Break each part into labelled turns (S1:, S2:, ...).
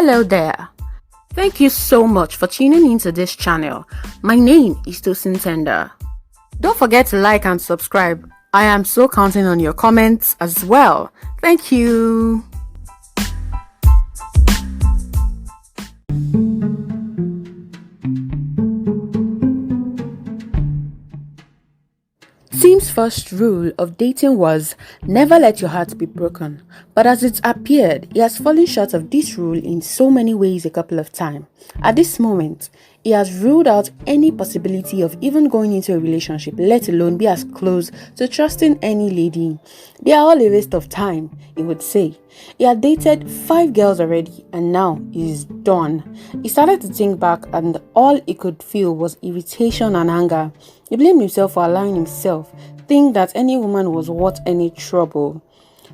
S1: Hello there. Thank you so much for tuning into this channel. My name is Tosin Tender. Don't forget to like and subscribe. I am so counting on your comments as well. Thank you. Tim's first rule of dating was never let your heart be broken, but as it appeared, he has fallen short of this rule in so many ways a couple of times. At this moment, he has ruled out any possibility of even going into a relationship, let alone be as close to trusting any lady. They are all a waste of time, he would say. He had dated 5 girls already and now he is done. He started to think back and all he could feel was irritation and anger. He blamed himself for allowing himself think that any woman was worth any trouble.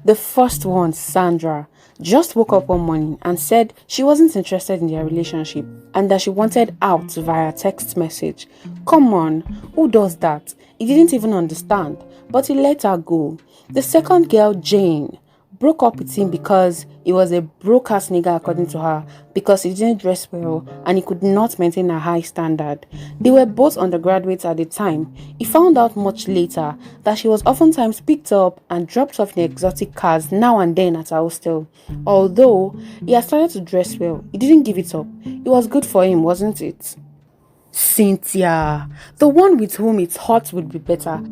S1: The first one, Sandra, just woke up one morning and said she wasn't interested in their relationship and that she wanted out via text message. Come on, who does that? He didn't even understand, but he let her go. The second girl, Jane, broke up with him because he was a broke-ass nigga according to her, because he didn't dress well and he could not maintain a high standard. They were both undergraduates at the time. He found out much later that she was oftentimes picked up and dropped off in exotic cars now and then at her hostel. Although he had started to dress well, he didn't give it up. It was good for him, wasn't it? Cynthia, the one with whom his heart would be better,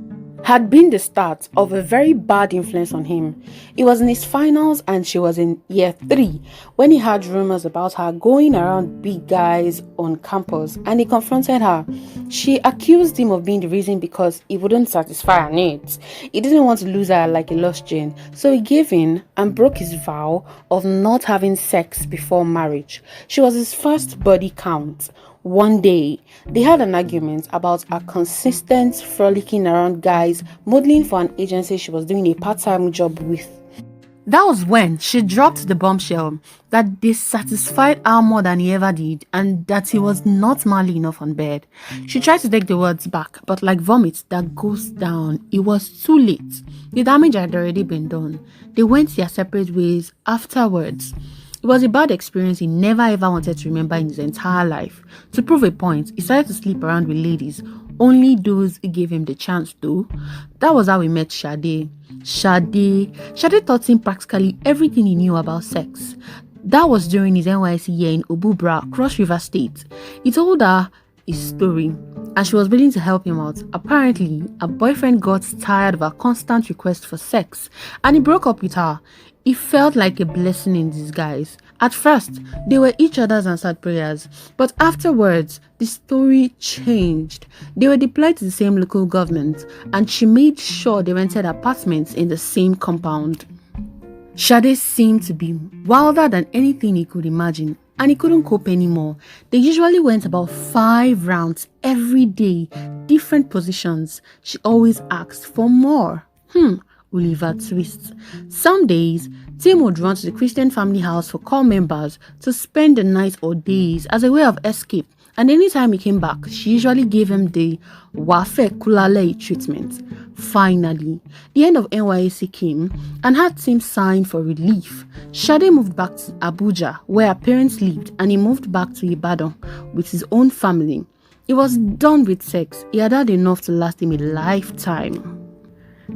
S1: had been the start of a very bad influence on him. He was in his finals and she was in year 3 when he heard rumors about her going around big guys on campus and he confronted her. She accused him of being the reason because he wouldn't satisfy her needs. He didn't want to lose her like a lost gem, so he gave in and broke his vow of not having sex before marriage. She was his first body count. One day, they had an argument about her consistent frolicking around guys modeling for an agency she was doing a part-time job with. That was when she dropped the bombshell that they satisfied her more than he ever did and that he was not manly enough on bed. She tried to take the words back, but like vomit that goes down, it was too late. The damage had already been done. They went their separate ways afterwards. It was a bad experience he never ever wanted to remember in his entire life. To prove a point, he started to sleep around with ladies, only those who gave him the chance though. That was how we met Sade. Sade taught him practically everything he knew about sex. That was during his NYSC year in Obubra, Cross River State. He told her his story and she was willing to help him out. Apparently, her boyfriend got tired of her constant request for sex and he broke up with her. It felt like a blessing in disguise. At first, they were each other's answered prayers, but afterwards, the story changed. They were deployed to the same local government, and she made sure they rented apartments in the same compound. Sade seemed to be wilder than anything he could imagine, and he couldn't cope anymore. They usually went about 5 rounds every day, different positions. She always asked for more. Oliver Twist. Some days, Tim would run to the Christian family house for core members to spend the night or days as a way of escape. And anytime he came back, she usually gave him the Wafe Kulalei treatment. Finally, the end of NYSC came and had Tim sign for relief. Sade moved back to Abuja, where her parents lived, and he moved back to Ibadan with his own family. He was done with sex. He had had enough to last him a lifetime.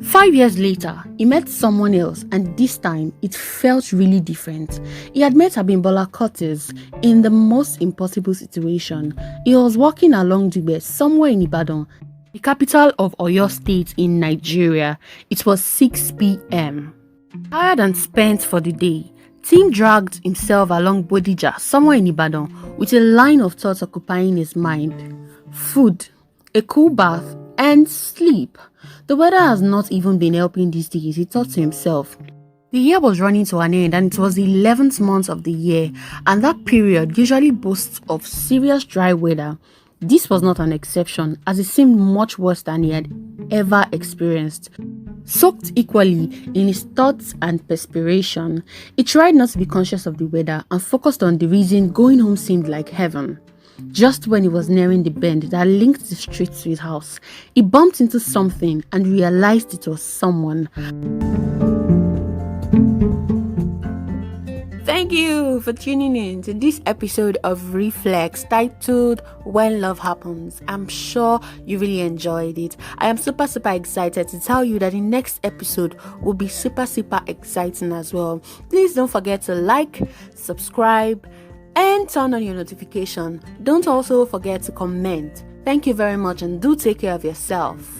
S1: 5 years later, he met someone else and this time it felt really different. He had met Abimbola Curtis in the most impossible situation. He was walking along the way somewhere in Ibadan, the capital of Oyo State in Nigeria. It was 6 p.m. Tired and spent for the day, Tim dragged himself along Bodija somewhere in Ibadan with a line of thoughts occupying his mind. Food, a cool bath, and sleep. The weather has not even been helping these days, he thought to himself. The year was running to an end and it was the 11th month of the year, and that period usually boasts of serious dry weather. This was not an exception, as it seemed much worse than he had ever experienced. Soaked equally in his thoughts and perspiration, he tried not to be conscious of the weather and focused on the reason going home seemed like heaven. Just when he was nearing the bend that linked the street to his house, he bumped into something and realized it was someone. Thank you for tuning in to this episode of Reflex titled When Love Happens. I'm sure you really enjoyed it. I am super excited to tell you that the next episode will be super exciting as well. Please don't forget to like, subscribe, and turn on your notification. Don't also forget to comment. Thank you very much and do take care of yourself.